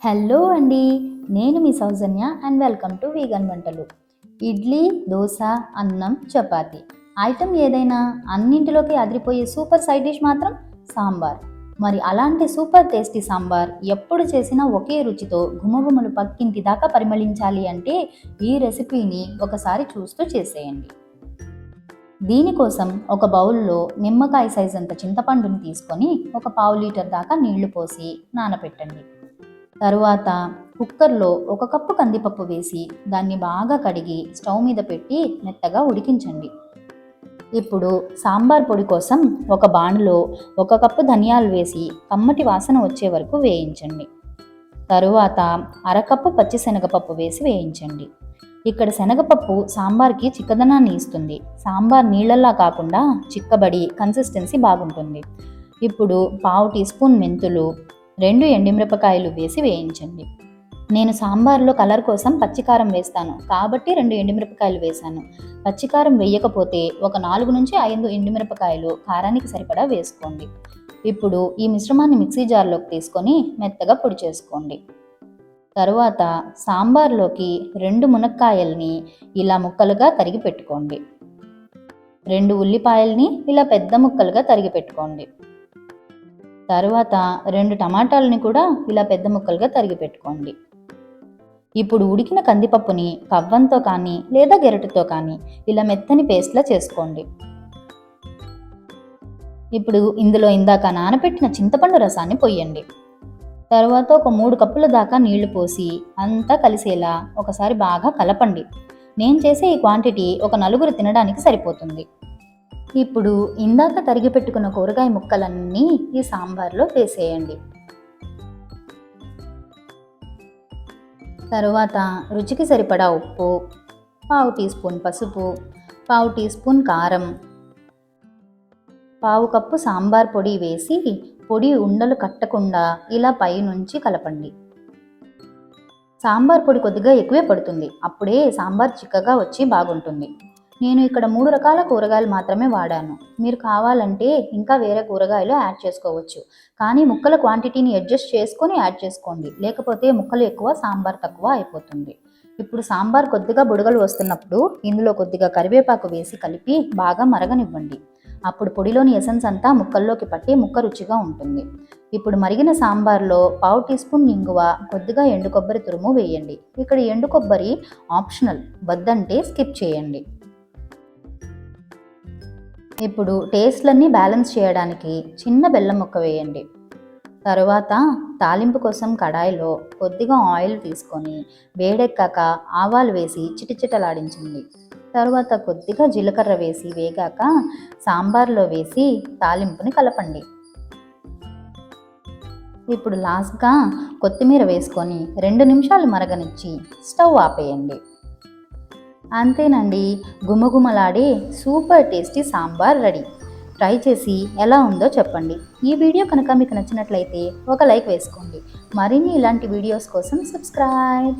Hello అండి, నేను మీ సౌజన్య and welcome to vegan వంటలు. ఇడ్లీ, దోశ, అన్నం, చపాతి ఐటెం ఏదైనా అన్నింటిలోకి అదిరిపోయే సూపర్ సైడ్ డిష్ మాత్రం సాంబార్. మరి అలాంటి సూపర్ టేస్టీ సాంబార్ ఎప్పుడు చేసినా ఒకే రుచితో గుమగుమలు పక్కింటి దాకా పరిమళించాలి అంటే ఈ రెసిపీని ఒకసారి చూస్తూ చేసేయండి. దీనికోసం ఒక బౌల్లో నిమ్మకాయ సైజ్ అంత చింతపండుని తీసుకొని ఒక పావు లీటర్ దాకా నీళ్లు పోసి నానబెట్టండి. తరువాత కుక్కర్లో 1 కప్పు కందిపప్పు వేసి దాన్ని బాగా కడిగి స్టవ్ మీద పెట్టి మెత్తగా ఉడికించండి. ఇప్పుడు సాంబార్ పొడి కోసం ఒక బాణలో 1 కప్పు ధనియాలు వేసి కమ్మటి వాసన వచ్చే వరకు వేయించండి. తరువాత 1/2 కప్పు పచ్చిశనగపప్పు వేసి వేయించండి. ఇక్కడ శనగపప్పు సాంబార్కి చిక్కదనాన్ని ఇస్తుంది. సాంబార్ నీళ్ళల్లా కాకుండా చిక్కబడి కన్సిస్టెన్సీ బాగుంటుంది. ఇప్పుడు పావు టీ స్పూన్ మెంతులు, 2 ఎండుమిరపకాయలు వేసి వేయించండి. నేను సాంబార్లో కలర్ కోసం పచ్చికారం వేస్తాను కాబట్టి 2 ఎండుమిరపకాయలు వేశాను. పచ్చికారం వేయకపోతే ఒక 4 నుంచి 5 ఎండుమిరపకాయలు కారానికి సరిపడా వేసుకోండి. ఇప్పుడు ఈ మిశ్రమాన్ని మిక్సీ జార్లోకి తీసుకొని మెత్తగా పొడి చేసుకోండి. తరువాత సాంబార్లోకి 2 మునక్కాయల్ని ఇలా ముక్కలుగా తరిగి పెట్టుకోండి. 2 ఉల్లిపాయల్ని ఇలా పెద్ద ముక్కలుగా తరిగి పెట్టుకోండి. తరువాత 2 టమాటాలని కూడా ఇలా పెద్ద ముక్కలుగా తరిగి పెట్టుకోండి. ఇప్పుడు ఉడికిన కందిపప్పుని కవ్వంతో కానీ లేదా గెరటితో కానీ ఇలా మెత్తని పేస్ట్లా చేసుకోండి. ఇప్పుడు ఇందులో ఇందాక నానబెట్టిన చింతపండు రసాన్ని పొయ్యండి. తరువాత ఒక 3 కప్పుల దాకా నీళ్లు పోసి అంతా కలిసేలా ఒకసారి బాగా కలపండి. నేను చేసే ఈ క్వాంటిటీ ఒక 4 తినడానికి సరిపోతుంది. ఇప్పుడు ఇందాక తరిగి పెట్టుకున్న కూరగాయ ముక్కలన్నీ ఈ సాంబార్లో వేసేయండి. తరువాత రుచికి సరిపడా ఉప్పు, పావు టీ స్పూన్ పసుపు, పావు టీ స్పూన్ కారం, పావు కప్పు సాంబార్ పొడి వేసి పొడి ఉండలు కట్టకుండా ఇలా పైనుంచి కలపండి. సాంబార్ పొడి కొద్దిగా ఎక్కువే పడుతుంది, అప్పుడే సాంబార్ చిక్కగా వచ్చి బాగుంటుంది. నేను ఇక్కడ 3 రకాల కూరగాయలు మాత్రమే వాడాను. మీరు కావాలంటే ఇంకా వేరే కూరగాయలు యాడ్ చేసుకోవచ్చు, కానీ ముక్కల క్వాంటిటీని అడ్జస్ట్ చేసుకొని యాడ్ చేసుకోండి, లేకపోతే ముక్కలు ఎక్కువ సాంబార్ తక్కువ అయిపోతుంది. ఇప్పుడు సాంబార్ కొద్దిగా బుడగలు వస్తున్నప్పుడు ఇందులో కొద్దిగా కరివేపాకు వేసి కలిపి బాగా మరగనివ్వండి. అప్పుడు పొడిలోని ఎసెన్స్ అంతా ముక్కల్లోకి పట్టి ముక్క రుచిగా ఉంటుంది. ఇప్పుడు మరిగిన సాంబార్లో పావు టీ స్పూన్ ఇంగువ, కొద్దిగా ఎండు కొబ్బరి తురుము వేయండి. ఇక్కడ ఎండు కొబ్బరి ఆప్షనల్, వద్దంటే స్కిప్ చేయండి. ఇప్పుడు టేస్ట్లన్నీ బ్యాలెన్స్ చేయడానికి చిన్న బెల్లం ముక్క వేయండి. తరువాత తాలింపు కోసం కడాయిలో కొద్దిగా ఆయిల్ తీసుకొని వేడెక్కాక ఆవాలు వేసి చిటచిటలాడించండి. తరువాత కొద్దిగా జీలకర్ర వేసి వేగాక సాంబార్లో వేసి తాలింపుని కలపండి. ఇప్పుడు లాస్ట్గా కొత్తిమీర వేసుకొని 2 నిమిషాలు మరగనిచ్చి స్టవ్ ఆపేయండి. అంతేనండి, గుమగుమలాడే super tasty sambar ready. Try చేసి ఎలా ఉందో చెప్పండి. ఈ వీడియో కనుక మీకు నచ్చినట్లయితే ఒక లైక్ వేసుకోండి. మరిన్ని ఇలాంటి వీడియోస్ కోసం సబ్స్క్రైబ్.